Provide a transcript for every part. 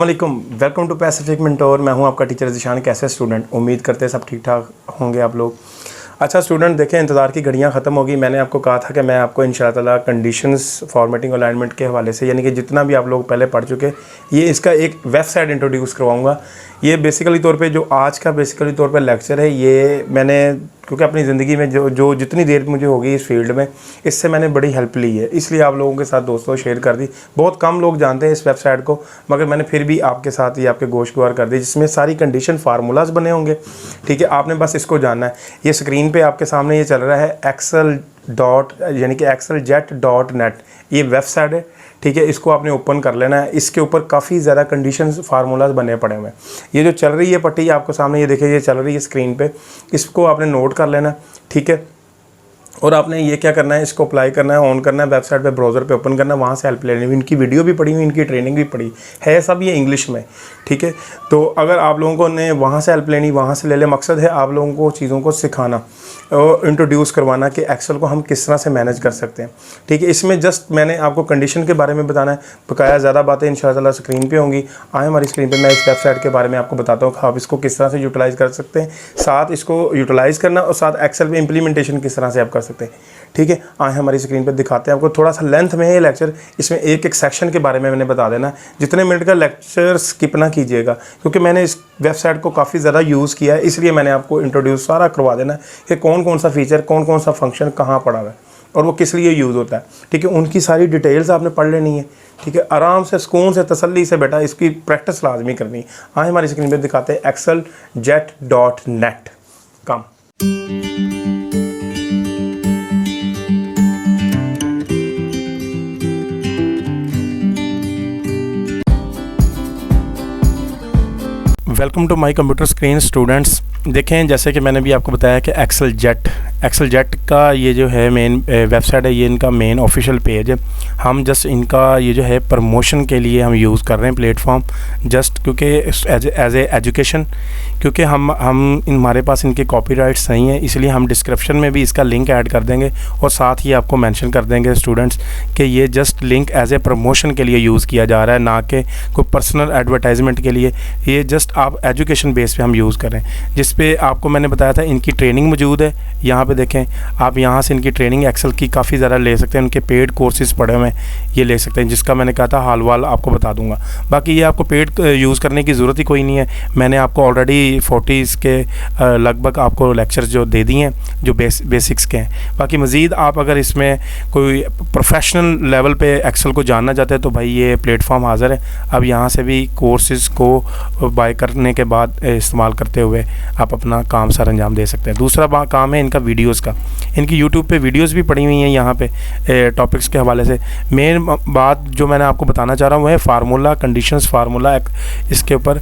वालेकुम, welcome to Pacific mentor. मैं हूं आपका टीचर ज़ीशान। कैसे स्टूडेंट, उम्मीद करते हैं सब ठीक ठाक होंगे आप लोग। अच्छा स्टूडेंट, देखें इंतज़ार की घड़ियां ख़त्म होगी। मैंने आपको कहा था कि मैं आपको इंशाअल्लाह ताला कंडीशंस, फॉर्मेटिंग, अलाइनमेंट के हवाले से, यानी कि जितना भी आप लोग पहले पढ़ चुके, ये इसका एक वेबसाइट इंट्रोड्यूस करवाऊँगा। ये बेसिकली तौर पे जो आज का बेसिकली तौर पे लेक्चर है, ये मैंने क्योंकि अपनी ज़िंदगी में जो जितनी देर मुझे होगी इस फील्ड में, इससे मैंने बड़ी हेल्प ली है, इसलिए आप लोगों के साथ दोस्तों शेयर कर दी। बहुत कम लोग जानते हैं इस वेबसाइट को, मगर मैंने फिर भी आपके साथ ये आपके गोशगवार कर दी, जिसमें सारी कंडीशन फार्मूलाज बने होंगे। ठीक है, आपने बस इसको जानना है। ये स्क्रीन पे आपके सामने ये चल रहा है exceljet.net, ये वेबसाइट है। ठीक है, इसको आपने ओपन कर लेना है। इसके ऊपर काफ़ी ज़्यादा कंडीशंस फार्मूलाज बने पड़े हुए हैं। ये जो चल रही है पट्टी आपको सामने, ये देखिए, ये चल रही है स्क्रीन पे, इसको आपने नोट कर लेना है। ठीक है, और आपने ये क्या करना है, इसको अप्लाई करना है, ऑन करना है, वेबसाइट पे ब्राउज़र पे ओपन करना है, वहाँ से हेल्प लेनी है। इनकी वीडियो भी पड़ी हुई, इनकी ट्रेनिंग भी पड़ी है, सब ये इंग्लिश में। ठीक है, तो अगर आप लोगों को ने वहाँ से हेल्प लेनी, वहाँ से ले ले। मकसद है आप लोगों को चीज़ों को सिखाना और इंट्रोड्यूस करवाना कि एक्सेल को हम किस तरह से मैनेज कर सकते हैं। ठीक है, इसमें जस्ट मैंने आपको कंडीशन के बारे में बताना है। बकाया ज़्यादा बातें इंशाअल्लाह ताला स्क्रीन पे होंगी। आए हमारी स्क्रीन पे, मैं इस वेबसाइट के बारे में आपको बताता हूँ आप इसको किस तरह से यूटिलाइज़ कर सकते हैं, साथ इसको यूटिलाइज़ करना और साथ एक्सेल पे इम्प्लीमेंटेशन किस तरह से आप कर सकते हैं। ठीक है, आए हमारी स्क्रीन पर दिखाते हैं आपको। थोड़ा सा लेंथ में है ये लेक्चर, इसमें एक एक सेक्शन के बारे में मैंने बता देना। जितने मिनट का लेक्चर स्किप ना कीजिएगा, क्योंकि मैंने इस वेबसाइट को काफ़ी ज़्यादा यूज़ किया है, इसलिए मैंने आपको इंट्रोड्यूस सारा करवा देना कि कौन कौन सा फीचर, कौन कौन सा फंक्शन कहाँ पड़ा हुआ है और वो किस लिए यूज़ होता है। ठीक है, उनकी सारी डिटेल्स आपने पढ़ लेनी है। ठीक है, आराम से, सुकून से, तसल्ली से बेटा इसकी प्रैक्टिस लाजमी करनी है। आए हमारी स्क्रीन पर दिखाते हैं exceljet.net। Come welcome to my computer screen students. देखें, जैसे कि मैंने भी आपको बताया कि एक्सेलजेट का ये जो है मेन वेबसाइट है, ये इनका मेन ऑफिशियल पेज है। हम जस्ट इनका ये जो है प्रमोशन के लिए हम यूज़ कर रहे हैं प्लेटफॉर्म, जस्ट क्योंकि एज ए एजुकेशन, क्योंकि हम हमारे पास इनके कॉपीराइट्स नहीं है, इसलिए हम डिस्क्रिप्शन में भी इसका लिंक ऐड कर देंगे और साथ ही आपको मेंशन कर देंगे स्टूडेंट्स कि ये just link as a promotion के लिए यूज़ किया जा रहा है, ना कि कोई पर्सनल एडवर्टाइजमेंट के लिए। ये जस्ट आप एजुकेशन बेस पे हम यूज़ करें, जिस पे आपको मैंने बताया था इनकी ट्रेनिंग मौजूद है। यहाँ पे देखें आप, यहाँ से इनकी ट्रेनिंग एक्सेल की काफ़ी ज़्यादा ले सकते हैं। उनके पेड कोर्सेज पड़े हुए हैं, ये ले सकते हैं, जिसका मैंने कहा था हाल वाल आपको बता दूंगा। बाकी ये आपको पेड यूज़ करने की ज़रूरत ही कोई नहीं है। मैंने आपको ऑलरेडी 40 के लगभग आपको लेक्चर जो दे दिए हैं, जो बेसिक्स के हैं। बाकी मज़ीद आप अगर इसमें कोई प्रोफेशनल लेवल पे एक्सेल को जानना चाहते हैं तो भाई ये प्लेटफॉर्म हाज़िर है। अब यहाँ से भी कोर्सेज़ को बाय करने के बाद इस्तेमाल करते हुए आप अपना काम सर अंजाम दे सकते हैं। दूसरा काम है इनका वीडियोस का। इनकी यूट्यूब पे वीडियोस भी पड़ी हुई हैं यहाँ पे टॉपिक्स के हवाले से। मेन बात जो मैंने आपको बताना चाह रहा हूँ वो है फार्मूला, कंडीशंस, फार्मूला, इसके ऊपर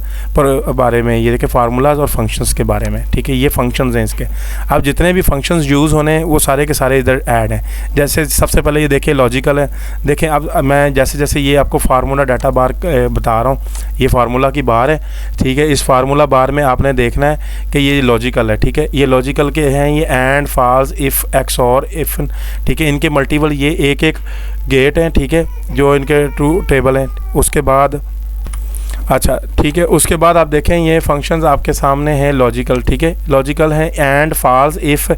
बारे में, ये देखिए फार्मूलाज और फंक्शंस के बारे में। ठीक है, ये फंक्शंस हैं इसके। अब जितने भी फंक्शंस यूज़ होने हैं वो सारे के सारे इधर ऐड हैं। जैसे सबसे पहले ये देखिए लॉजिकल है। देखें अब मैं जैसे जैसे ये आपको फार्मूला डाटा बार बता रहा हूँ, ये फार्मूला की बार है। ठीक है, इस फार्मूला बार में आपने देखना है कि ये लॉजिकल है। ठीक है, ये लॉजिकल के हैं, ये एंड, फॉल्स, इफ़, एक्स और इफ़। ठीक है, इनके मल्टीपल ये एक एक गेट हैं। ठीक है, जो इनके ट्रू टेबल हैं। उसके बाद अच्छा ठीक है, उसके बाद आप देखें ये फंक्शंस आपके सामने हैं लॉजिकल। ठीक है, लॉजिकल हैं एंड, फॉल्स, इफ़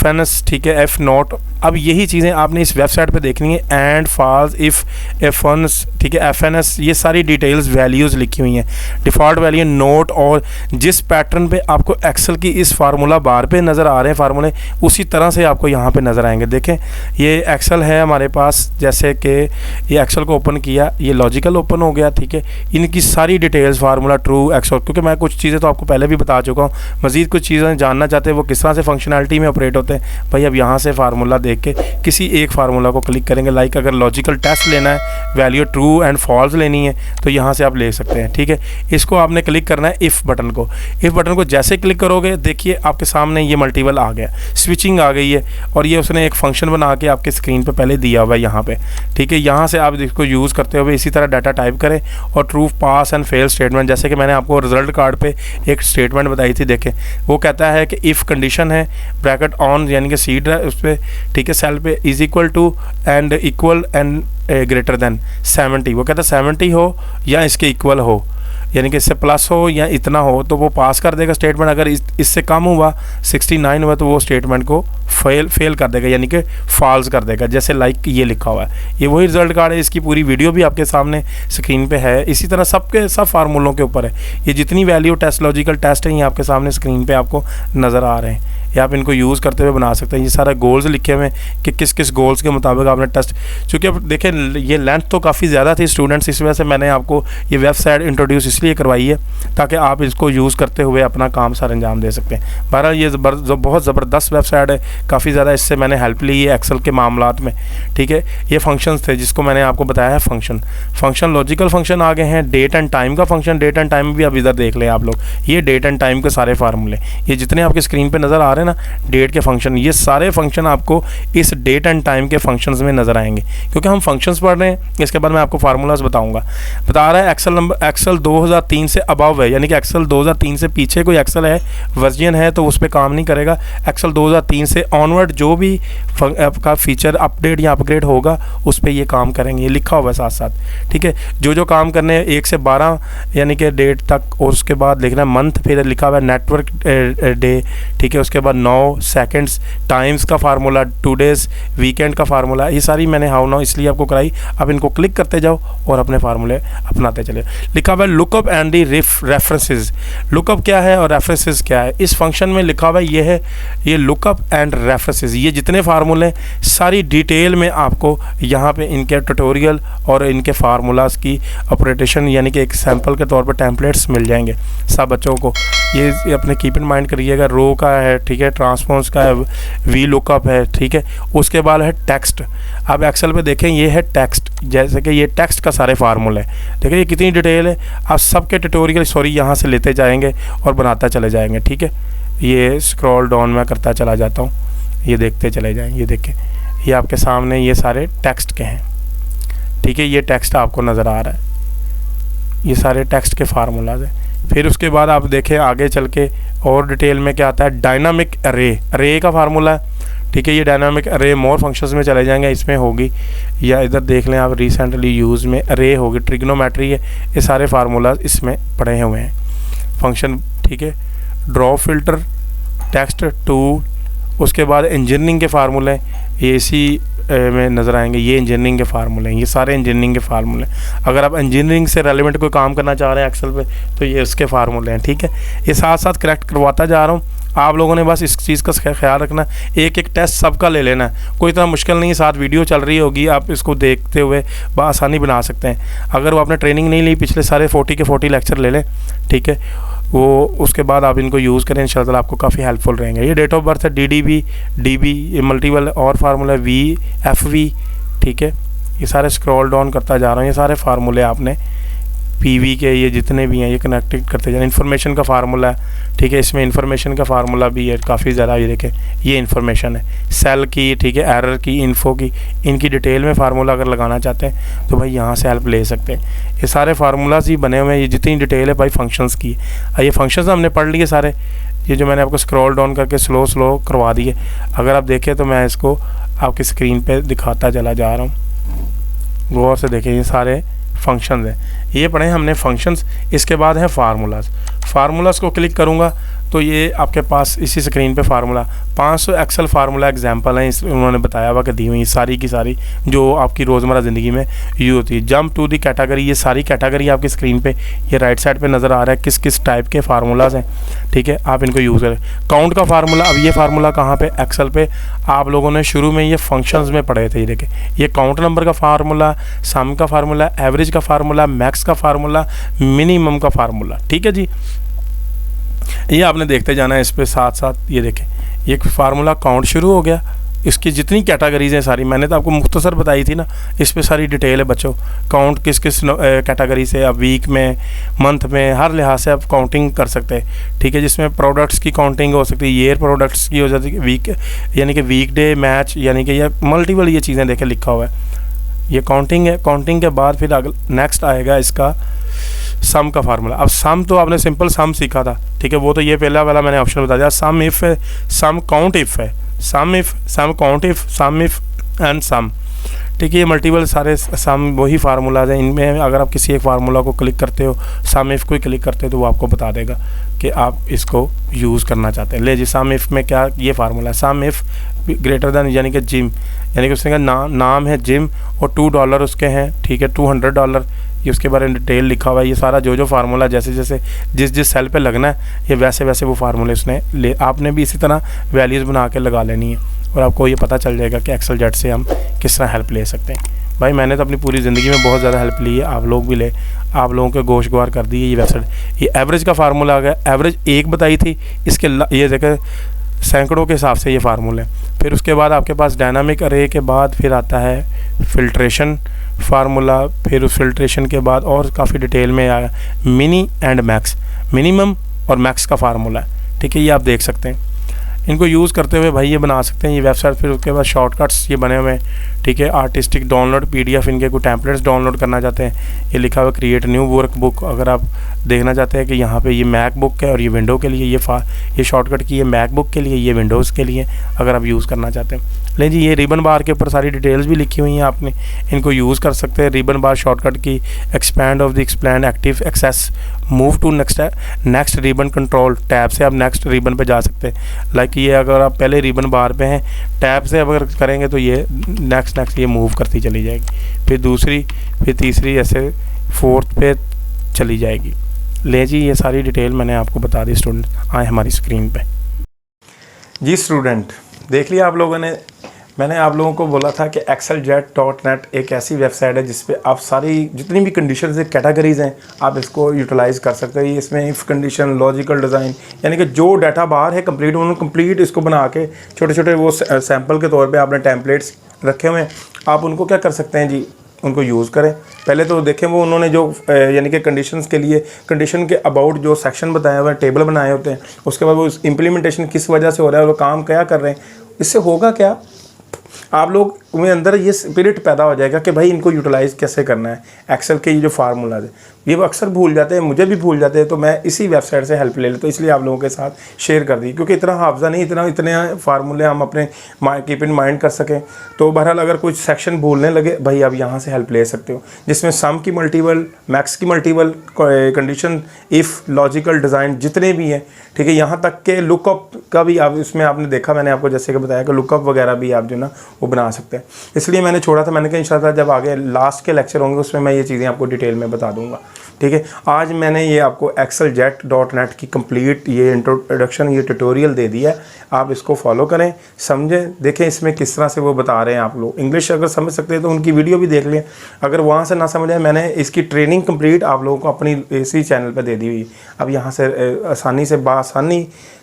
एनस, ठीक है, एफ नॉट। अब यही चीज़ें आपने इस वेबसाइट पे देखनी है, एंड, फॉल्स, इफ़, एफ एनस, ठीक है, एफ एन एस, ये सारी डिटेल्स वैल्यूज़ लिखी हुई हैं, डिफ़ॉल्ट वैल्यू, नोट। और जिस पैटर्न पे आपको एक्सेल की इस फार्मूला बार पे नज़र आ रहे हैं फार्मूले, उसी तरह से आपको यहाँ पे नज़र आएंगे। देखें ये एक्सेल है हमारे पास, जैसे कि ये एक्सेल को ओपन किया, ये लॉजिकल ओपन हो गया। ठीक है, इनकी सारी डिटेल्स, फार्मूला, ट्रू, एक्सेल, क्योंकि मैं कुछ चीज़ें तो आपको पहले भी बता चुका हूँ। मज़ीद कुछ चीज़ें जानना चाहते हैं वो किस तरह से फंक्शनैलिटी में ऑपरेट होते हैं, भाई अब यहाँ से फार्मूला देख के किसी एक फार्मूला को क्लिक करेंगे। लाइक अगर लॉजिकल टेस्ट लेना है, वैल्यू ट्रू एंड फॉल्स लेनी है, तो यहाँ से आप ले सकते हैं। ठीक है, इसको आपने क्लिक करना है इफ़ बटन को। इफ़ बटन को जैसे क्लिक करोगे देखिए आपके सामने ये मल्टीपल आ गया, स्विचिंग आ गई है, और ये उसने एक फंक्शन बना के आपके स्क्रीन पे पहले दिया हुआ है यहाँ पे। ठीक है, यहाँ से आप इसको यूज़ करते हुए इसी तरह डाटा टाइप करें और true, pass and fail statement, जैसे कि मैंने आपको रिजल्ट कार्ड पे एक स्टेटमेंट बताई थी। देखें वो कहता है कि इफ़ कंडीशन है, ब्रैकेट ऑन यानी कि सीड है उस पर, ठीक है, सेल पे is equal to and equal and greater than 70, वो कहता है 70 हो या इसके इक्वल हो, यानी कि इससे प्लस हो या इतना हो, तो वो पास कर देगा स्टेटमेंट। अगर इससे कम हुआ 69 हुआ तो वो स्टेटमेंट को फेल कर देगा, यानी कि फॉल्स कर देगा, जैसे लाइक ये लिखा हुआ है। ये वही रिजल्ट कार्ड है, इसकी पूरी वीडियो भी आपके सामने स्क्रीन पे है। इसी तरह सब फार्मूलों के ऊपर है। ये जितनी वैल्यू टेस्ट लॉजिकल टेस्ट है ये आपके सामने स्क्रीन पे आपको नज़र आ रहे हैं। या आप इनको यूज़ करते हुए बना सकते हैं। ये सारा गोल्स लिखे हुए हैं कि किस किस गोल्स के मुताबिक आपने टेस्ट, चूँकि अब देखें ये लेंथ तो काफ़ी ज़्यादा थी स्टूडेंट्स, इस वजह से मैंने आपको ये वेबसाइट इंट्रोड्यूस इसलिए करवाई है ताकि आप इसको यूज़ करते हुए अपना काम सर अंजाम दे सकते हैं। बहरहाल ये बहुत ज़बरदस्त वेबसाइट है, काफ़ी ज़्यादा इससे मैंने हेल्प ली है एक्सेल के मामलात में। ठीक है, ये फंक्शंस थे जिसको मैंने आपको बताया है। फंक्शन लॉजिकल फंक्शन आ गए हैं। डेट एंड टाइम का फंक्शन, डेट एंड टाइम भी अब इधर देख लें आप लोग, ये डेट एंड टाइम के सारे फार्मूले, ये जितने आपके स्क्रीन पर नज़र आ रहे हैं ना डेट के फंक्शन, ये सारे फंक्शन आपको इस डेट एंड टाइम के फंक्शंस में नज़र आएंगे। क्योंकि हम फंक्शंस पढ़ रहे हैं, इसके बाद मैं आपको फार्मूलाज बताऊंगा। बता रहा है एक्सेल 2003 से अबव है, यानी कि एक्सेल 2003 से पीछे कोई एक्सेल है वर्जन है तो उस पर काम नहीं करेगा। एक्सेल 2003 से ऑनवर्ड जो भी आपका फीचर अपडेट या अपग्रेड होगा उस पर ये काम करेंगे, ये लिखा हुआ है साथ साथ। ठीक है, जो काम करने 1 से 12 यानी कि डेट तक, और उसके बाद लिखना है मंथ, फिर लिखा हुआ है नेटवर्क डे। ठीक है, उसके बाद 9 सेकंड्स, टाइम्स का फार्मूला, 2 डेज़, वीकेंड का फार्मूला, ये सारी मैंने हाउ नाउ इसलिए आपको कराई। अब इनको क्लिक करते जाओ और अपने फार्मूले अपनाते चले। लिखा हुआ है lookup and the references. Lookup क्या है और रेफरेंसेस क्या है, इस फंक्शन में लिखा हुआ ये है, ये लुकअप एंड रेफरेंसेस, ये जितने फार्मूले सारी डिटेल में आपको यहाँ पे इनके ट्यूटोरियल और इनके फार्मूलाज की ऑपरेशन यानी कि एक सैंपल के तौर पर टेम्पलेट्स मिल जाएंगे सब बच्चों को। ये अपने कीप इन माइंड करिएगा। रो का है, ठीक है, ट्रांसपोज का है, वी लुकअप है, ठीक है, उसके बाद है टेक्स्ट। अब एक्सेल पे देखें ये है टेक्स्ट, जैसे कि ये टेक्स्ट का सारे फार्मूले है। देखिए ये कितनी डिटेल है, आप सबके ट्यूटोरियल यहाँ से लेते जाएंगे और बनाता चले जाएंगे। ठीक है, ये स्क्रॉल डाउन मैं करता चला जाता हूँ, ये देखते चले जाएंगे। ये देखें ये आपके सामने ये सारे टेक्स्ट के हैं। ठीक है, ये टेक्स्ट आपको नज़र आ रहा है, ये सारे टेक्स्ट के फार्मूलाज हैं। फिर उसके बाद आप देखें आगे चल के और डिटेल में क्या आता है, डायनामिक अरे का फार्मूला है। ठीक है, ये डायनामिक अरे मोर फंक्शंस में चले जाएंगे, इसमें होगी, या इधर देख लें आप रिसेंटली यूज़ में अरे होगी, ट्रिग्नोमेट्री है, ये सारे फार्मूलाज इसमें पड़े हुए हैं फंक्शन। ठीक है, ड्रॉ फिल्टर, टेक्स्ट टूल, उसके बाद इंजीनियरिंग के फार्मूले AC में नज़र आएंगे, ये इंजीनियरिंग के फार्मूले हैं, ये सारे इंजीनियरिंग के फार्मूले। अगर आप इंजीनियरिंग से रेलिवेंट कोई काम करना चाह रहे हैं एक्सेल पे तो ये उसके फार्मूले हैं। ठीक है, ये साथ साथ करेक्ट करवाता जा रहा हूँ, आप लोगों ने बस इस चीज़ का ख्याल रखना, एक एक टेस्ट सबका ले लेना है, कोई इतना मुश्किल नहीं है। साथ वीडियो चल रही होगी, आप इसको देखते हुए बआसानी बना सकते हैं। अगर वो आपने ट्रेनिंग नहीं ली, पिछले सारे 40 के 40 लेक्चर ले लें, ठीक है, वो उसके बाद आप इनको यूज़ करें, इंशाल्लाह आपको काफ़ी हेल्पफुल रहेंगे। ये डेट ऑफ बर्थ है, DB, ये मल्टीपल और फार्मूला VFV। ठीक है, ये सारे स्क्रॉल डाउन करता जा रहा हूँ, ये सारे फार्मूले आपने PV के ये जितने भी हैं ये कनेक्टेड करते जाए। इन्फॉर्मेशन का फार्मूला है, ठीक है, इसमें इन्फॉर्मेशन का फार्मूला भी है काफ़ी ज़्यादा। ये देखें ये इन्फॉर्मेशन है सेल की, ठीक है, एरर की, इन्फो की, इनकी डिटेल में फार्मूला अगर लगाना चाहते हैं तो भाई यहाँ से हेल्प ले सकते हैं। ये सारे फार्मूलाज ही बने हुए हैं, ये जितनी डिटेल है भाई फंक्शंस की। ये फंक्शंस हमने पढ़ लिए सारे, ये जो मैंने आपको स्क्रॉल डाउन करके स्लो करवा दिए। अगर आप देखें तो मैं इसको आपकी स्क्रीन पर दिखाता चला जा रहा हूँ, गौर से देखें, ये सारे फंक्शंस हैं, ये पढ़े हमने फंक्शंस। इसके बाद है फार्मूलाज को क्लिक करूँगा तो ये आपके पास इसी स्क्रीन पे फार्मूला 500 एक्सेल फार्मूला एग्जांपल हैं, उन्होंने बताया हुआ कि दी हुई सारी की सारी जो आपकी रोज़मर्रा ज़िंदगी में यूज़ होती है। जंप टू दी कैटेगरी, ये सारी कैटेगरी आपकी स्क्रीन पे ये राइट साइड पे नज़र आ रहा है किस किस टाइप के फार्मूलाज हैं। ठीक है, आप इनको यूज़ करें। काउंट का फार्मूला, अब ये फार्मूला कहाँ पे, एक्सेल पे आप लोगों ने शुरू में ये फंक्शंस में पढ़े थे। ये देखें, ये काउंट नंबर का फार्मूला, सम का फार्मूला, एवरेज का फार्मूला, मैक्स का फार्मूला, मिनिमम का फार्मूला। ठीक है जी, ये आपने देखते जाना है इस पे साथ साथ। ये देखें ये फार्मूला काउंट शुरू हो गया, इसकी जितनी कैटेगरीज हैं सारी मैंने तो आपको मुख्तसर बताई थी ना, इस पे सारी डिटेल है बच्चों। काउंट किस किस कैटेगरी से, आप वीक में, मंथ में, हर लिहाज से आप काउंटिंग कर सकते हैं। ठीक है, जिसमें प्रोडक्ट्स की काउंटिंग हो सकती है, ईयर प्रोडक्ट्स की हो जाती है, वीक यानी कि वीकडे, मैच यानी कि ये मल्टीपल ये चीज़ें देखें लिखा हुआ है। ये काउंटिंग है। काउंटिंग के बाद फिर नेक्स्ट आएगा इसका सम का फार्मूला। अब सम तो आपने सिंपल सम सीखा था, ठीक है, वो तो ये पहला वाला मैंने ऑप्शन बता दिया। सम इफ़ है, सम काउंट इफ़ है, sum if, sum count if, sum if and sum. ठीक है, ये मल्टीपल सारे सम वही फार्मूलाज हैं। इनमें अगर आप किसी एक फार्मूला को क्लिक करते हो, सम इफ़ को क्लिक करते हो, तो वो आपको बता देगा कि आप इसको यूज़ करना चाहते हैं। ले जी, सम इफ़ में क्या ये फार्मूला है, सम इफ़ ग्रेटर दैन यानी कि जिम, यानी कि उसने कहा नाम है जिम और $2 उसके हैं। ठीक है, $200 ये उसके बारे में डिटेल लिखा हुआ है। ये सारा जो फार्मूला जैसे जैसे जिस सेल पे लगना है, ये वैसे वैसे वो फार्मूले उसने आपने भी इसी तरह वैल्यूज़ बना के लगा लेनी है और आपको ये पता चल जाएगा कि एक्सेल जेट से हम किस तरह हेल्प ले सकते हैं। भाई मैंने तो अपनी पूरी ज़िंदगी में बहुत ज़्यादा हेल्प ली है, आप लोग भी ले, आप लोगों के गोशगवार कर दी है ये वेबसाइट। ये एवरेज का फार्मूला आ गया, एवरेज 1 बताई थी, इसके ये जगह सैकड़ों के हिसाब से ये फार्मूले। फिर उसके बाद आपके पास डायनामिक अरे के बाद फिर आता है फिल्ट्रेशन फार्मूला, फिर उस फिल्ट्रेशन के बाद और काफ़ी डिटेल में आया मिनी एंड मैक्स, मिनिमम और मैक्स का फार्मूला है। ठीक है, ये आप देख सकते हैं। इनको यूज़ करते हुए भाई ये बना सकते हैं ये वेबसाइट। फिर उसके बाद शॉर्टकट्स ये बने हुए हैं। ठीक है, आर्टिस्टिक डाउनलोड PDF, इनके कोई टेम्पलेट्स डाउनलोड करना चाहते हैं, ये लिखा हुआ क्रिएट न्यू वर्कबुक। अगर आप देखना चाहते हैं कि यहाँ पे ये मैकबुक है और ये विंडो के लिए, ये शॉर्टकट की ये मैकबुक के लिए, ये विंडोज़ के लिए अगर आप यूज़ करना चाहते हैं। लेकिन जी ये रिबन बार के ऊपर सारी डिटेल्स भी लिखी हुई हैं, आपने इनको यूज़ कर सकते हैं। रिबन बार शॉर्टकट की expand of the explain active access, move to next ribbon control, tab से आप नेक्स्ट रिबन पे जा सकते हैं। लाइक ये अगर आप पहले रिबन बार पे हैं, टैब से अगर करेंगे तो ये नेक्स्ट ये मूव करती चली जाएगी, फिर दूसरी, फिर तीसरी, ऐसे फोर्थ पे चली जाएगी। ले जी, ये सारी डिटेल मैंने आपको बता दी। स्टूडेंट आए हमारी स्क्रीन पे। जी स्टूडेंट, देख लिया आप लोगों ने, मैंने आप लोगों को बोला था कि exceljet.net एक ऐसी वेबसाइट है जिस पे आप सारी जितनी भी कंडीशंस है, कैटेगरीज़ हैं, आप इसको यूटिलाइज़ कर सकते हैं। इसमें इफ़ कंडीशन, लॉजिकल डिज़ाइन, यानी कि जो डाटा बाहर है कंप्लीट, उन्होंने कंप्लीट इसको बना के छोटे छोटे वो सैम्पल के तौर पे आपने टेम्पलेट्स रखे हुए हैं। आप उनको क्या कर सकते हैं जी, उनको यूज़ करें। पहले तो देखें वो उन्होंने जो यानी कि कंडीशंस के लिए कंडीशन के अबाउट जो सेक्शन बताए हुए हैं, टेबल बनाए होते हैं, उसके बाद वो इम्प्लीमेंटेशन किस वजह से हो रहा है, वो काम क्या कर रहे हैं, इससे होगा क्या, आप लोग में अंदर ये स्पिरिट पैदा हो जाएगा कि भाई इनको यूटिलाइज़ कैसे करना है। एक्सेल के ये जो फार्मूलाज है ये वो अक्सर भूल जाते हैं, मुझे भी भूल जाते हैं, तो मैं इसी वेबसाइट से हेल्प ले लेता हूँ, इसलिए आप लोगों के साथ शेयर कर दी, क्योंकि इतना हाफजा नहीं, इतने फार्मूले हम अपने कीप इन माइंड कर सकें। तो बहरहाल अगर कुछ सेक्शन भूलने लगे, भाई आप यहाँ से हेल्प ले सकते हो, जिसमें सम की मल्टीपल, मैक्स की multiple, condition, if, logical design जितने भी हैं। ठीक है, यहाँ तक के लुकअप का भी आप इसमें आपने देखा, मैंने आपको जैसे कि बताया कि लुकअप वगैरह भी आप जो ना वो बना सकते हैं। इसलिए मैंने छोड़ा था, मैंने कहा इंशाल्लाह जब आगे लास्ट के लेक्चर होंगे उसमें मैं ये चीज़ें आपको डिटेल में बता दूंगा। ठीक है, आज मैंने ये आपको exceljet.net की कंप्लीट ये इंट्रोडक्शन, ये ट्यूटोरियल दे दिया है। आप इसको फॉलो करें, समझें, देखें इसमें किस तरह से वो बता रहे हैं। आप लोग इंग्लिश अगर समझ सकते हैं तो उनकी वीडियो भी देख लें, अगर वहाँ से ना समझ आए, मैंने इसकी ट्रेनिंग कंप्लीट आप लोगों को अपनी इसी चैनल पर दे दी हुई। अब यहाँ से आसानी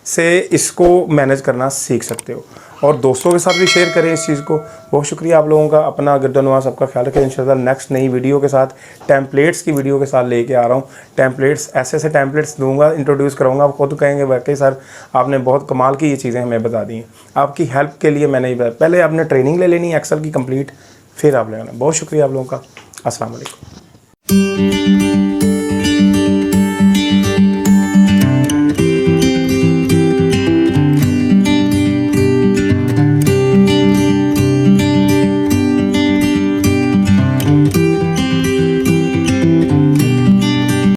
से इसको मैनेज करना सीख सकते हो और दोस्तों के साथ भी शेयर करें इस चीज़ को। बहुत शुक्रिया आप लोगों का, अपना गिरदनवाज सबका ख्याल रखें। इंशाल्लाह नेक्स्ट नई वीडियो के साथ, टेम्पलेट्स की वीडियो के साथ लेके आ रहा हूँ। टेम्पलेट्स ऐसे टेम्पलेट्स दूंगा, इंट्रोड्यूस कराऊंगा, आप खुद कहेंगे वाकई सर आपने बहुत कमाल की ये चीज़ें हमें बता दी हैं। आपकी हेल्प के लिए मैंने पहले आपने ट्रेनिंग ले लेनी है एक्सेल की कंप्लीट, फिर आप लेना। बहुत शुक्रिया आप लोगों का। अस्सलाम वालेकुम।